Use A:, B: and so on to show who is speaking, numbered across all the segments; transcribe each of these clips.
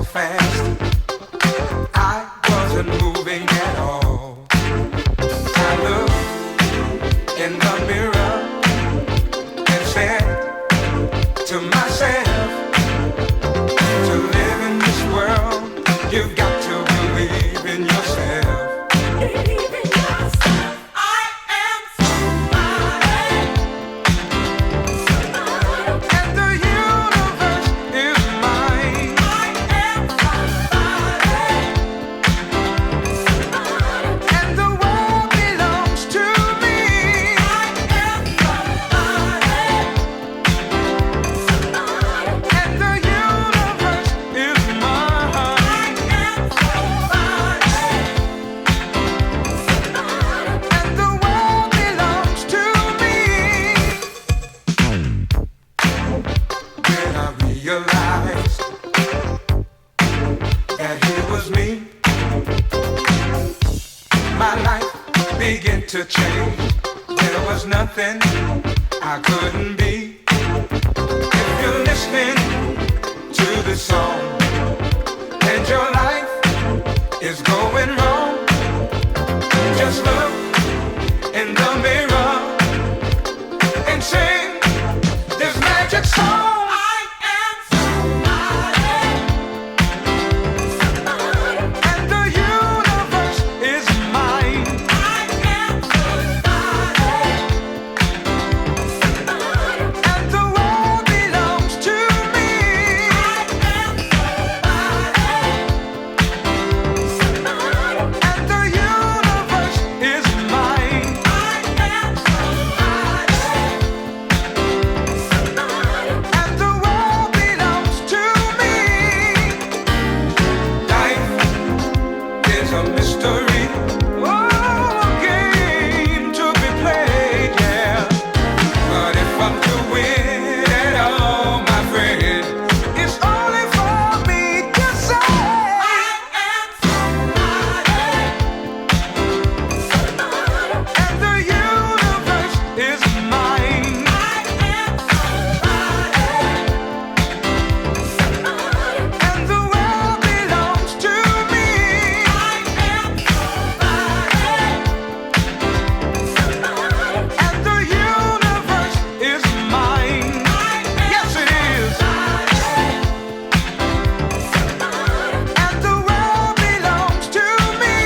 A: fast. I wasn't moving at all. I looked in the mirror and said to myself, to live in this world, you've got to believe in yourself. Believe in yourself. I am somebody. And the universe is mine. I am somebody. And the world belongs to me. I am somebody. And the universe is mine. I am somebody. And the world belongs to me. When I realized that it was me, my life began to change. There was nothing I couldn't be. If you're listening to this song and your life is going wrong, just look in the mirror and sing this magic song. I am somebody. And the universe is mine. I am somebody. And the world belongs to me. I am somebody. And the universe is mine. I am somebody. And the world belongs to me. Life is a mystery. Oh, a game to be played, yeah. But if I'm to win at all, my friend, it's only for me to say I am somebody. And the universe is mine. I am somebody. And the world belongs to me. I am somebody. And the universe is mine. Yes, it is. And the world belongs to me.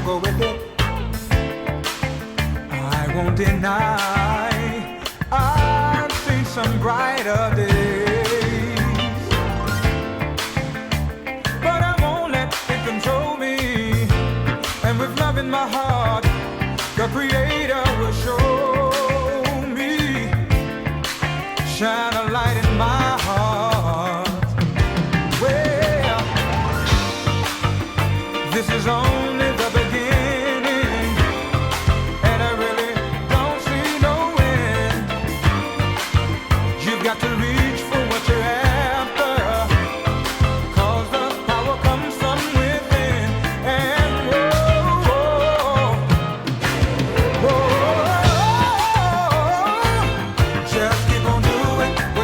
A: go with it. I won't deny I've seen some brighter days, but I won't let it control me. And with love in my heart, the Creator will show me, shine a light in my heart. Well, this is only the beginning, and I really don't see no end. You've got to reach for what you're after, 'cause the power comes from within. And just keep on doing what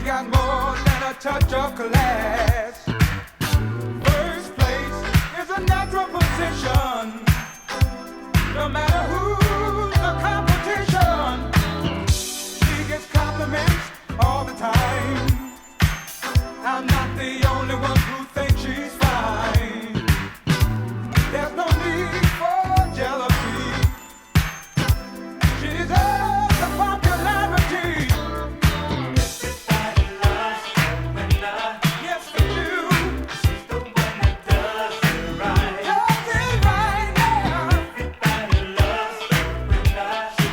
A: got more than a touch of class. First place is a natural position. No matter who's the competition, she gets compliments all the time. I'm not the only one who thinks she's fine. There's no need for jealousy. She deserves the popularity.
B: Everybody loves the winner.
A: Yes, they do.
B: She's the one that does it right.
A: Does it right now.
B: Everybody loves the winner.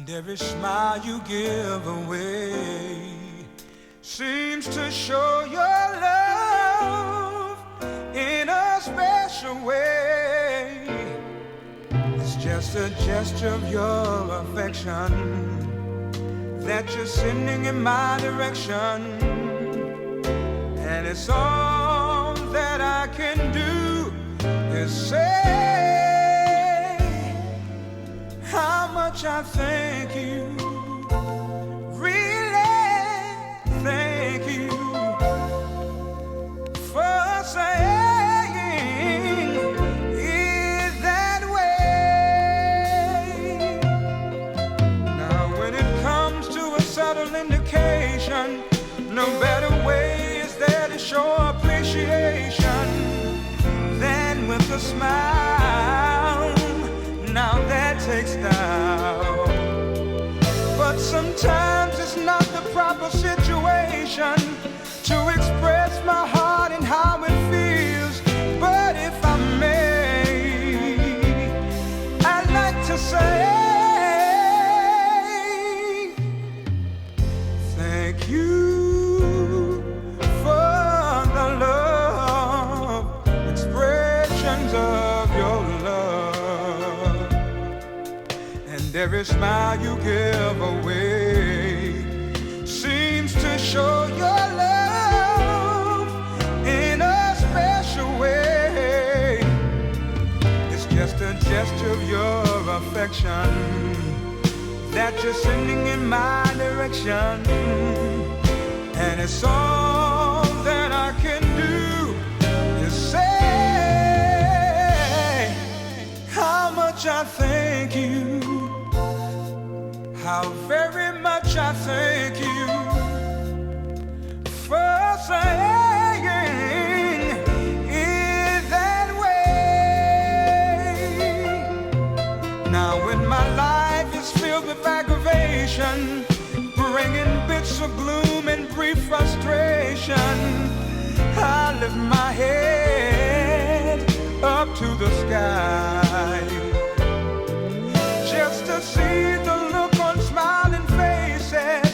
A: And every smile you give away seems to show your love in a special way. It's just a gesture of your affection that you're sending in my direction. And it's all that I can do is say how much I thank you. Thank you for saying it that way. Now when it comes to a subtle indication, no better way is there to show appreciation than with a smile. Now that takes down. But sometimes it's not the proper situation to express my heart and how it feels. But if I may, I'd like to say thank you for the love, expressions of your love. And every smile you give away seems to show your love in a special way. It's just a gesture of your affection that you're sending in my direction. And it's all that I can do is say how much I thank you. How very much I thank you for saying it that way. Now when my life is filled with aggravation, bringing bits of gloom and brief frustration, I lift my head up to the sky just to see the look on smiling faces,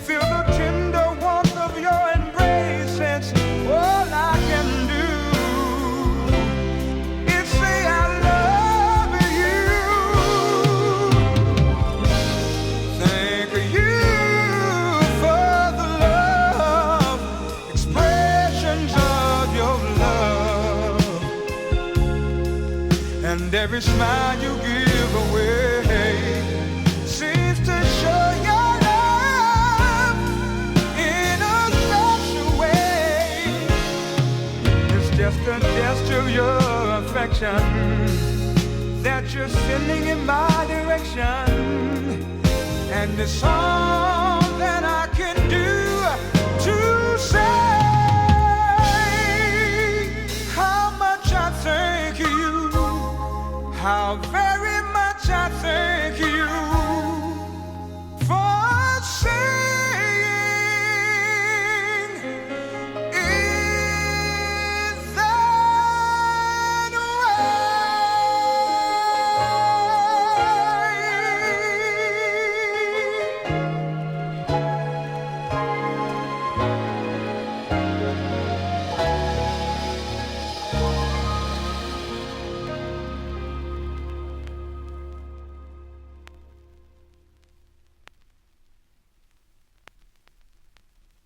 A: feel the tender warmth of your embraces. All I can do is say I love you. Thank you for the love, expressions of your love. And every smile you give away seems to show your love in a special way. It's just a gesture of your affection that you're sending in my direction. And it's all